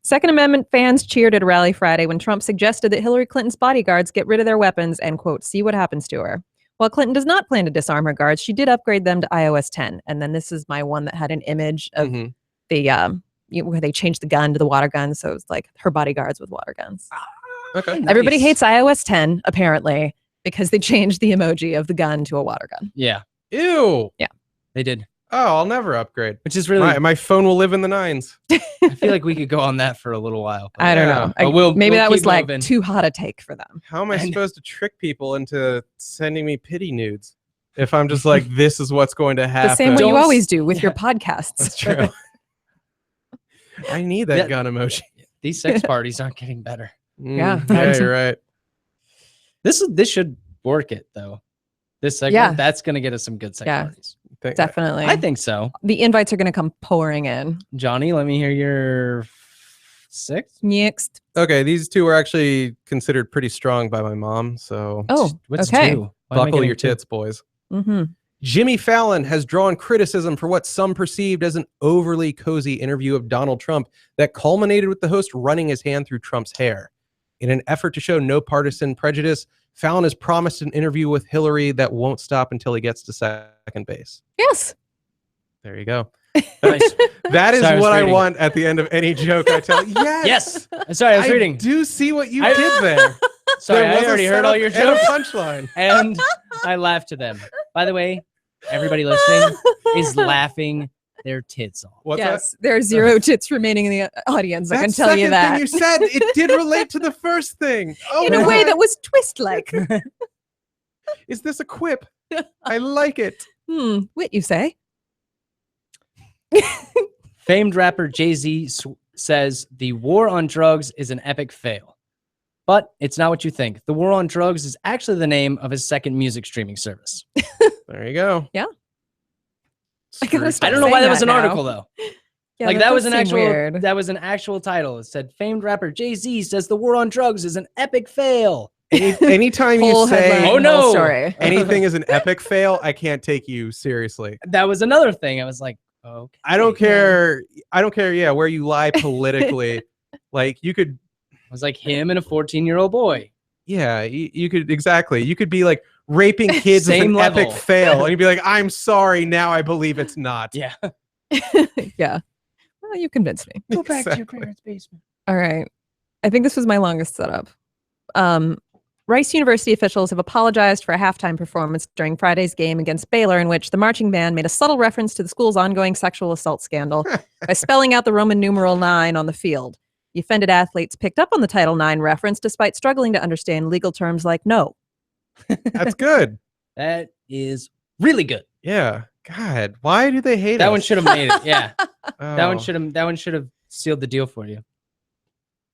Second Amendment fans cheered at a rally Friday when Trump suggested that Hillary Clinton's bodyguards get rid of their weapons and, quote, see what happens to her. While Clinton does not plan to disarm her guards, she did upgrade them to iOS 10. And then this is my one that had an image of Mhm. the where they changed the gun to the water gun. So it's like her bodyguards with water guns. Okay. Everybody Nice. hates iOS 10, apparently, because they changed the emoji of the gun to a water gun. Yeah, Ew. they did. Oh, I'll never upgrade. Which is really, My phone will live in the 9s. I feel like we could go on that for a little while. but- I don't Yeah. know. But we'll Maybe that was keep like moving. too hot a take for them. How am I And- supposed to trick people into sending me pity nudes if I'm just like, this is what's going to happen? The same way you Don't- always do with your yeah. podcasts. That's true. I need that Yeah. gun emoji. These sex parties aren't getting better. Yeah. Yeah, you're right. This should work it though. This segment, Yeah. that's gonna get us some good sex Yeah. parties. Definitely. I think so. the invites are going to come pouring in. Johnny, let me hear your 6. Next. Okay, these two were actually considered pretty strong by my mom, so Oh, What's okay. 2? Why am I buckle getting your 2? tits, boys. Mm-hmm. Jimmy Fallon has drawn criticism for what some perceived as an overly cozy interview of Donald Trump that culminated with the host running his hand through Trump's hair. In an effort to show no partisan prejudice, Fallon has promised an interview with Hillary that won't stop until he gets to second base. Yes. There you go. Nice. That is Sorry, I was what I reading. want at the end of any joke I tell. Yes. Yes. Sorry, I was reading. do see what you did there. Sorry, There I was a already heard all setup your and a jokes. punchline. And I laughed to them. By the way, everybody listening is laughing their tits off. What's Yes, there are 0 tits remaining in the audience. that? I can That tell you second that. thing you said, it did relate to the first thing. Oh, In a way that was twist-like. is this a quip? I like it. Wit, you say? Famed rapper Jay-Z says the war on drugs is an epic fail. But it's not what you think. The war on drugs is actually the name of his second music streaming service. There you go. Yeah. I gotta stop I don't know why saying that was that an now. article though. Yeah, Like that was does an seem actual weird. that was an actual title. It said famed rapper Jay-Z says the war on drugs is an epic fail. Anytime you Whole say headline, Oh, whole no. story. anything is an epic fail, I can't take you seriously. That was another thing. I was like, okay. I don't care. I don't care. Yeah, where you lie politically, like you could. It was like him and a 14-year-old boy. Yeah, you could exactly. You could be like raping kids is Same an level. epic fail, and you'd be like, "I'm sorry, now I believe it's not." Yeah. Yeah. Well, you convinced me. Go back to your Exactly. parents' basement. All right. I think this was my longest setup. Rice University officials have apologized for a halftime performance during Friday's game against Baylor, in which the marching band made a subtle reference to the school's ongoing sexual assault scandal by spelling out the Roman numeral 9 on the field. The offended athletes picked up on the Title IX reference despite struggling to understand legal terms like no. That's good. That is really good. Yeah. God, why do they hate That us? one should have made it. Yeah. Oh. That one should have sealed the deal for you.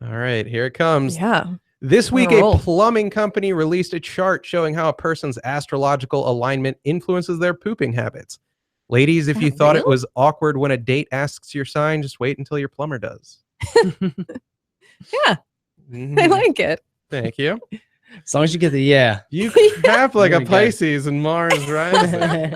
All right, here it comes. Yeah. This week, On a a roll. plumbing company released a chart showing how a person's astrological alignment influences their pooping habits. Ladies, if you Oh, thought it really? was awkward when a date asks your sign, just wait until your plumber does. Yeah. I Mhm. like it. Thank you. As long as you get the yeah. You have like Very a good. Pisces and Mars rising.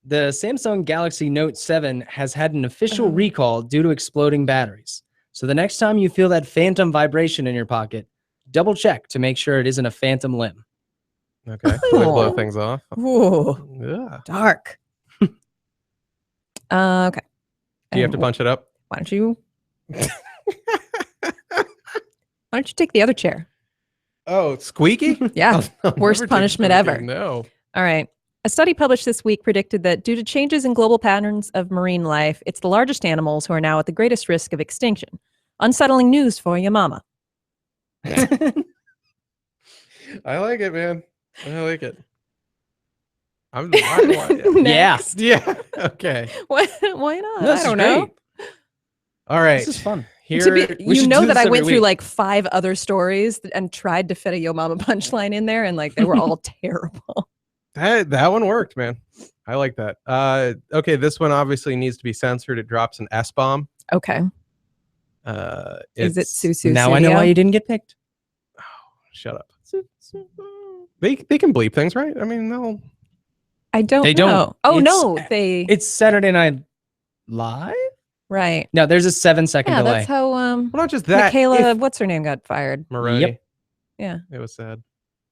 The Samsung Galaxy Note 7 has had an official Oh. recall due to exploding batteries. So the next time you feel that phantom vibration in your pocket, double check to make sure it isn't a phantom limb. Okay, so we blow Oh. things off. Ooh, Yeah. dark. Okay. Do you have to And punch it up? Why don't you? Why don't you take the other chair? Oh, squeaky? Yeah. I'll Worst never take punishment squeaky, ever. No. All right. A study published this week predicted that due to changes in global patterns of marine life, it's the largest animals who are now at the greatest risk of extinction. Unsettling news for your mama. I like it, man. I like it. Yeah. Next. Yeah. Okay. Why not? This I is don't know. great. All right. This is fun. Here, To be, we you should know do that this I went every through week. like 5 other stories and tried to fit a Yo Mama punchline in there, and like they were all terrible. that one worked, man. I like that. Okay, this one obviously needs to be censored. It drops an S bomb. Okay. Is it It's- Susu? Now I know why you didn't get picked. Shut up. They can bleep things, right? I mean, they'll. I don't They know. don't. Oh It's- no, they It's Saturday Night Live? right. No, there's a 7-second Yeah, delay. that's how Well, not just that. Michaela, if- what's her name, got fired. Maroney. Yep. Yeah. It was sad.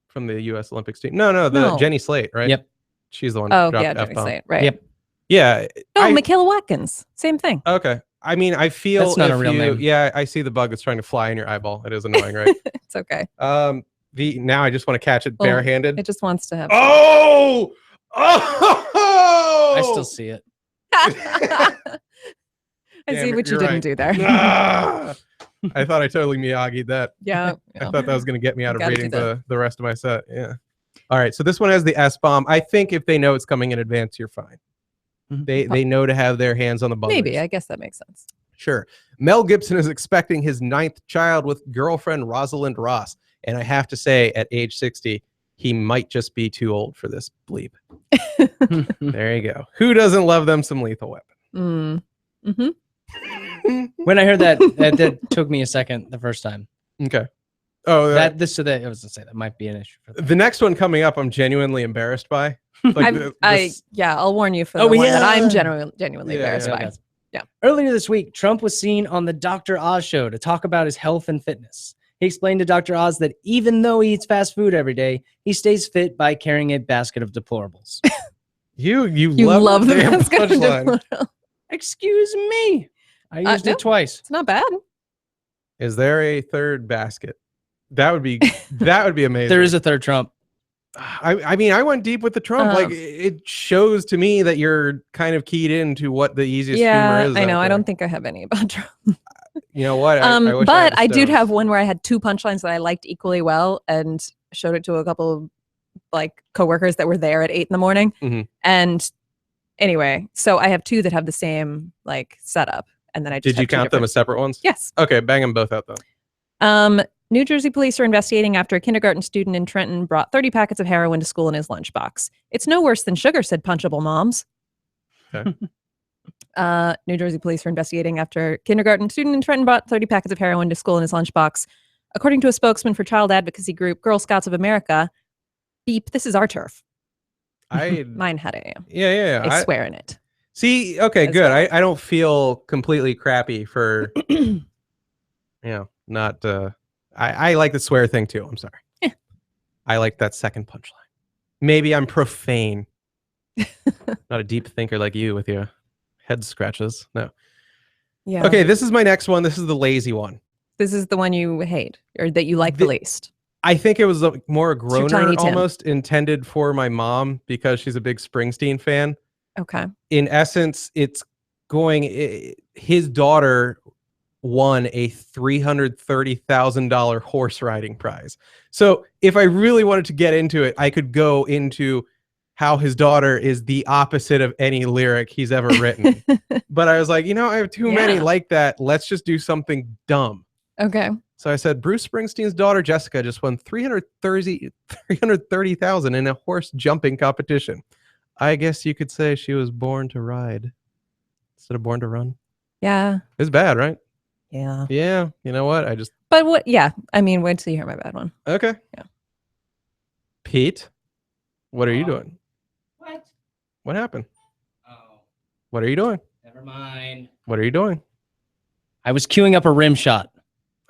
From the U.S. Olympics team. No, the No. Jenny Slate, right? Yep. She's the one. Oh dropped yeah, the Jenny F-bomb. Slate. Right. Yep. Yeah. No, I- Michaela Watkins. Same thing. Okay. I mean, I feel That's not a if real you- name. Yeah, I see the bug that's trying to fly in your eyeball. It is annoying, right? It's okay. Now I just want to catch it Well, barehanded. It just wants to have. Oh! Oh! I still see it. I Damn see it, what you you're didn't right. do there. Ah! I thought I totally Miyagi'd that. Yeah. I thought that was going to get me out of Gotta do reading that. the rest of my set. Yeah. All right. So this one has the S bomb. I think if they know it's coming in advance, you're fine. Mhm. They know to have their hands on the buzzers. Maybe. I guess that makes sense. Sure. Mel Gibson is expecting his 9th child with girlfriend Rosalind Ross. And I have to say, at age 60, he might just be too old for this bleep. There you go. Who doesn't love them some Lethal Weapon? Mm. hmm When I heard that, that took me a second the first time. Okay. Oh, I was gonna say that might be an issue for them. the next one coming up, I'm genuinely embarrassed by. Like, I'll warn you for the Oh, one that I'm yeah. genuinely Yeah, embarrassed yeah. by. Okay. Yeah. Earlier this week, Trump was seen on the Dr. Oz show to talk about his health and fitness. He explained to Dr. Oz that even though he eats fast food every day, he stays fit by carrying a basket of deplorables. You You love the mascot punchline. Excuse me. I used no. it twice. It's not bad. Is there a third basket? That would be amazing. There is a third Trump. I mean, I went deep with the Trump. Like, it shows to me that you're kind of keyed into what the easiest humor is. I know. out I there. don't think I have any about Trump. You know what? I wish but I, I did have one where I had 2 punchlines that I liked equally well, and showed it to a couple of like coworkers that were there at 8 in the morning. And anyway, so I have 2 that have the same like setup, and then I just did you count them as separate ones? Yes. Okay, bang them both out then. New Jersey police are investigating after a kindergarten student in Trenton brought 30 packets of heroin to school in his lunchbox. It's no worse than sugar, said punchable moms. Okay. New Jersey police are investigating after a kindergarten student in Trenton brought 30 packets of heroin to school in his lunchbox. According to a spokesman for child advocacy group Girl Scouts of America, beep, this is our turf. Mine had a Yeah. I swear in it. See, okay, As good. well. I don't feel completely crappy for, not. I like the swear thing too. I'm sorry. Yeah. I like that second punchline. Maybe I'm profane. Not a deep thinker like you with your head scratches. No. Yeah. Okay, this is my next one. This is the lazy one. This is the one you hate or that you like the least. I think it was more a groaner Tiny Tim. almost intended for my mom because she's a big Springsteen fan. Okay. In essence, it's going, his daughter won a $330,000 horse riding prize. So if I really wanted to get into it, I could go into how his daughter is the opposite of any lyric he's ever written. But I was like, I have too many like that. Let's just do something dumb. Okay. So I said, Bruce Springsteen's daughter, Jessica, just won $330,000 in a horse jumping competition. I guess you could say she was born to ride instead of born to run. Yeah. It's bad, right? Yeah. Yeah. You know what? But what? Yeah. I mean, wait till you hear my bad one. Okay. Yeah. Pete, what are you doing? What? What happened? Oh, What are you doing? never mind. What are you doing? I was queuing up a rim shot.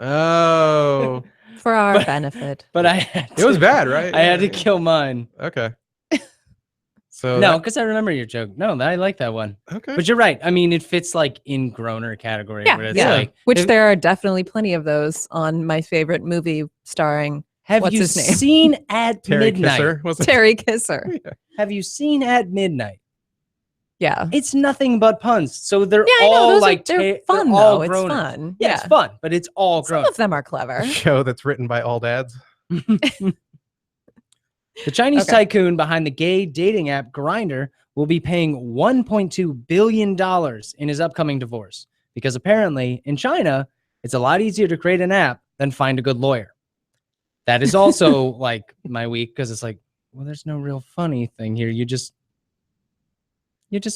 Oh, For our benefit. But I had it was bad, right? I had to kill mine. Okay. So No, because I remember your joke. No, I like that one. Okay. But you're right. I mean, it fits like in groaner category. Yeah. Where it's Yeah. like, Which there are definitely plenty of those on my favorite movie starring have what's you his name? seen At Terry Midnight? Kisser, was it? Terry Kisser. Have you seen At Midnight? Yeah. It's nothing but puns. So they're Yeah, I know. all Those like they're fun they're all though. It's groaners. fun. Yeah, it's fun, but it's all Some grown. of them are clever. Show that's written by all dads. The Chinese Okay. tycoon behind the gay dating app Grindr will be paying $1.2 billion in his upcoming divorce because apparently in China, it's a lot easier to create an app than find a good lawyer. That is also like my week because it's like, well, there's no real funny thing here. You just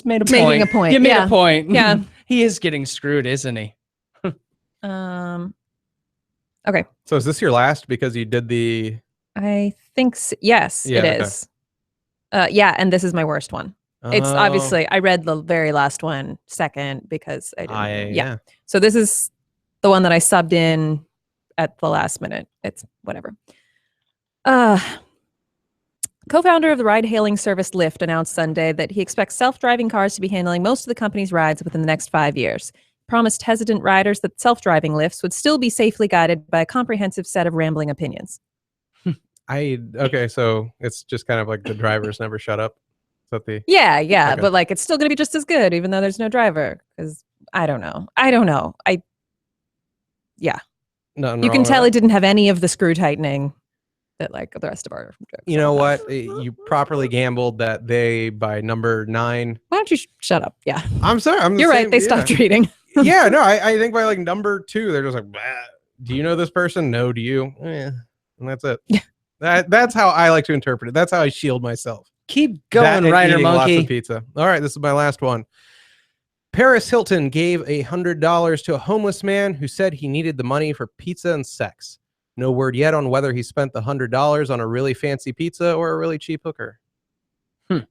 made a point. Making a point. You made Yeah. a point. Yeah. He is getting screwed, isn't he? Okay. So is this your last because you did the? I think yes, Yeah, it okay. is. Yeah, and this is my worst one. It's Oh, obviously I read the very last one second because I didn't. yeah. So this is the one that I subbed in at the last minute. It's whatever. Co-founder of the ride-hailing service Lyft announced Sunday that he expects self-driving cars to be handling most of the company's rides within the next 5 years. Promised hesitant riders that self-driving Lyfts would still be safely guided by a comprehensive set of rambling opinions. Okay, so it's just kind of like the drivers never shut up. Is that the? Yeah, Okay. but like it's still going to be just as good even though there's no driver because I don't know. Nothing You wrong can with tell that. it didn't have any of the screw tightening that like the rest of our jokes. You know all have. what? You properly gambled that they by number 9. Why don't you shut up? Yeah, I'm sorry. I'm the you're right. same- They yeah. stopped reading. Yeah, no, I think by like number 2, they're just like, "Bah, do you know this person? No, do you? And that's it. Yeah. That's how I like to interpret it. That's how I shield myself. Keep That going, and Rider eating lots of Monkey. pizza. All right, this is my last one. Paris Hilton gave $100 to a homeless man who said he needed the money for pizza and sex. No word yet on whether he spent the $100 on a really fancy pizza or a really cheap hooker. There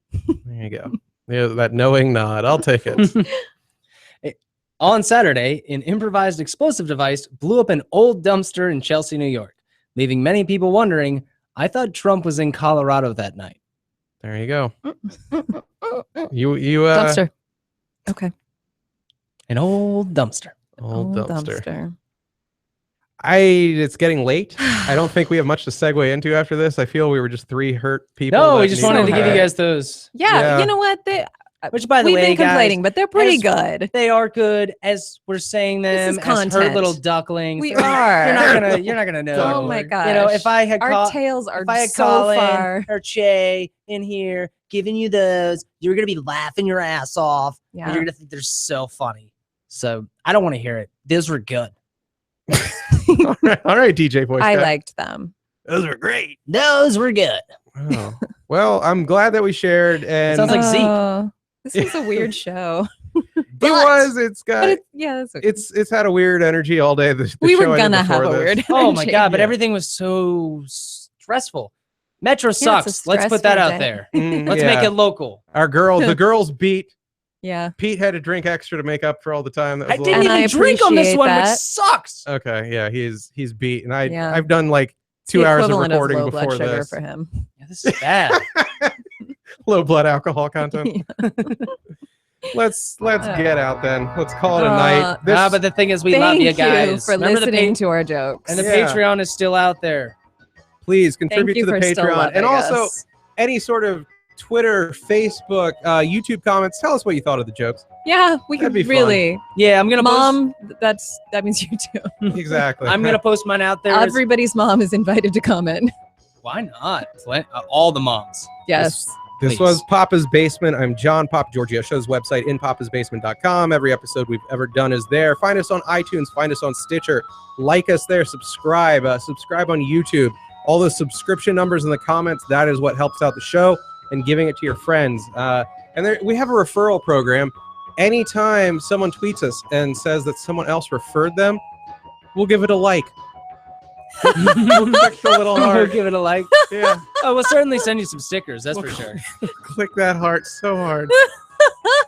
you go. Yeah, that knowing nod. I'll take it. On Saturday, an improvised explosive device blew up an old dumpster in Chelsea, New York, leaving many people wondering, I thought Trump was in Colorado that night. There you go. You Dumpster. Okay. An old dumpster. Old dumpster. It's getting late. I don't think we have much to segue into after this. I feel we were just three hurt people. No, that we just need wanted to give you help. guys those. Yeah, you know what? Which, by the we've way, been complaining, guys, but they're pretty as- good. They are good as we're saying them This is as her content. little ducklings. We You're are. You're not gonna know. Oh my gosh. You know, if I had Our tails are if I had so Colin far. or Che in here giving you those, you're gonna be laughing your ass off. Yeah. And you're gonna think they're so funny. So I don't want to hear it. Those were good. All right, DJ voice. I guy. liked them. Those were great. Those were good. Oh. Well, I'm glad that we shared. And sounds like Zeke. This was a weird show. It's got. But that's okay. It's had a weird energy all day. The we show were ended gonna have before a this. weird. Oh my energy. god! But Yeah. everything was so stressful. Metro it's a sucks. Let's put that stressful out day. there. Mm, Let's yeah. make it local. The girls beat. Yeah. Pete had to drink extra to make up for all the time. That was I a didn't little- And even I drink on this appreciate one, that. which sucks. Okay, yeah, he's beat, and Yeah. I've done like It's 2 the hours of equivalent recording low blood before sugar this. for him. Yeah, this is bad. Low blood alcohol content. Let's get out then. Let's call it a night. But the thing is, we love Thank you guys. for Remember listening to our jokes. and the Yeah. Patreon is still out there. Please Thank contribute you to the for still Patreon, loving and also us. any sort of Twitter, Facebook, YouTube comments. Tell us what you thought of the jokes. Yeah, we That'd could be fun. really. Yeah, I'm gonna Mom, that means you too. Exactly. I'm gonna post mine out there. Everybody's mom is invited to comment. Why not? All the moms. Yes. This Please. was Papa's Basement. I'm John, Papa Giorgio. Show's website, inpapasbasement.com. Every episode we've ever done is there. Find us on iTunes. Find us on Stitcher. Like us there. Subscribe. Subscribe on YouTube. All the subscription numbers in the comments, that is what helps out the show, and giving it to your friends. And we have a referral program. Anytime someone tweets us and says that someone else referred them, we'll give it a like. We'll click the little We'll heart. give it a like. Yeah. Oh, we'll certainly send you some stickers. That's for sure. Click that heart so hard.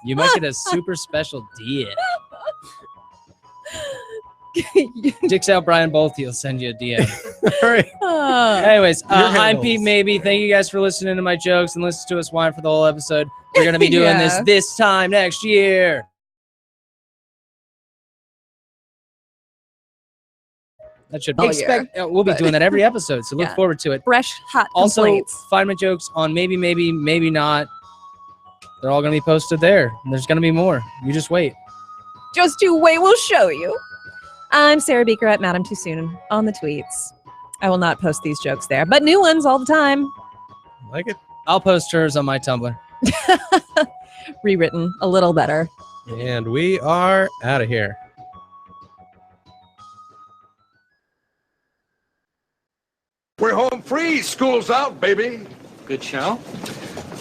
You might get a super special deal. Dicks out Brian Bolte. He'll send you a DM. All right. Anyways, Your I'm handles. Pete Maybe. Thank you guys for listening to my jokes and listen to us whine for the whole episode. We're gonna be doing Yeah. this time next year. That should All expect. We'll be but- doing that every episode, so look Yeah. forward to it. Fresh, hot Also, complaints. find my jokes on maybe, maybe not. They're all gonna be posted there. There's gonna be more. You just wait. Just you wait, we'll show you. I'm Sarah Beaker at Madam Too Soon on the tweets. I will not post these jokes there, but new ones all the time. Like it. I'll post hers on my Tumblr. Rewritten a little better. And we are out of here. We're home free. School's out, baby. Good show.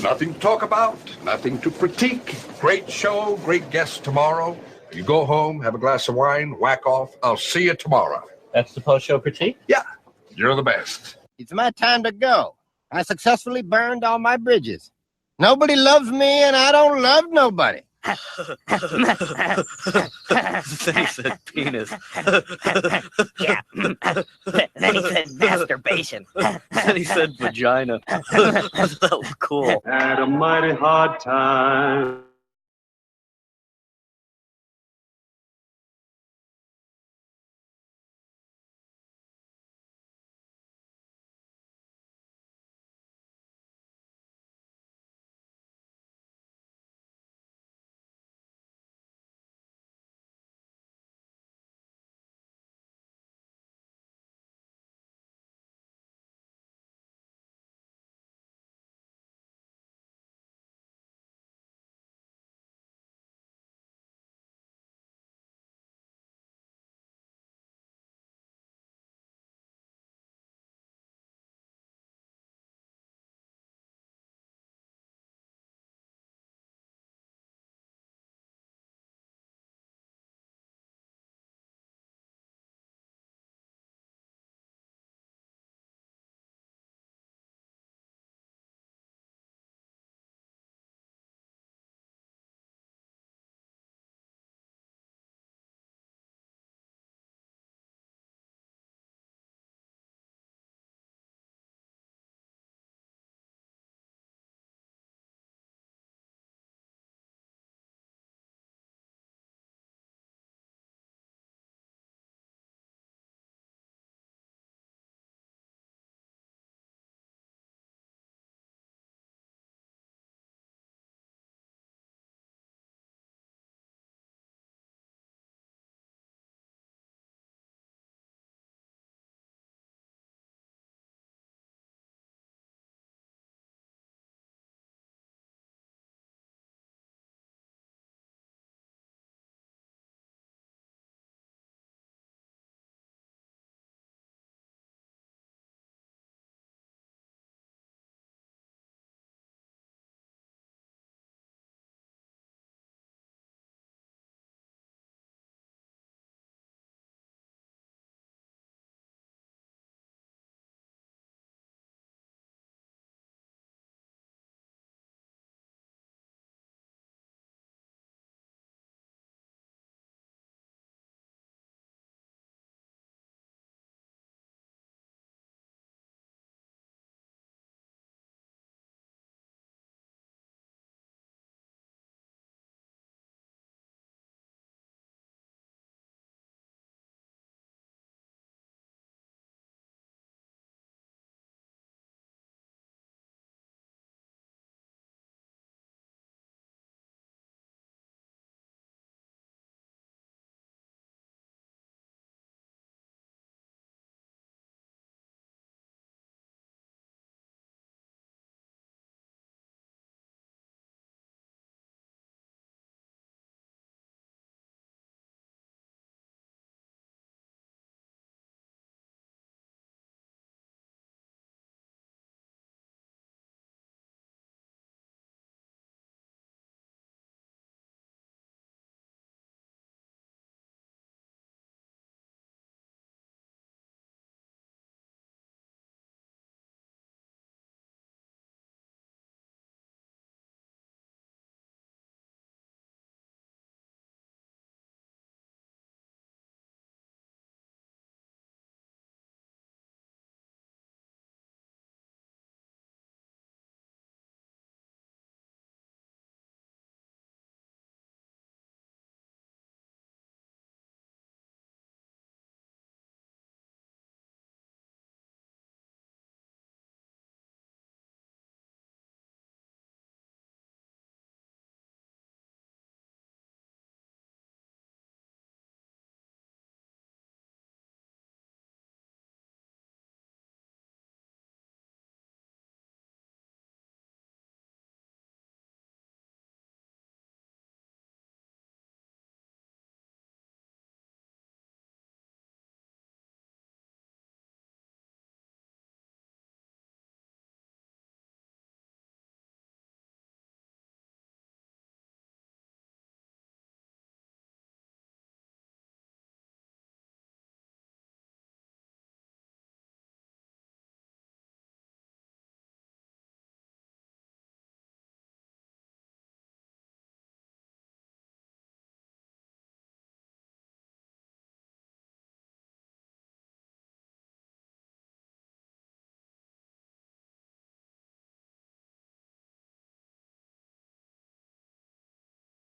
Nothing to talk about, nothing to critique. Great show, great guests tomorrow. You go home, have a glass of wine, whack off. I'll see you tomorrow. That's the post-show critique? Yeah, you're the best. It's my time to go. I successfully burned all my bridges. Nobody loves me, and I don't love nobody. Then he said penis. Yeah. Then he said masturbation. Then he said vagina. That was cool. Had a mighty hard time.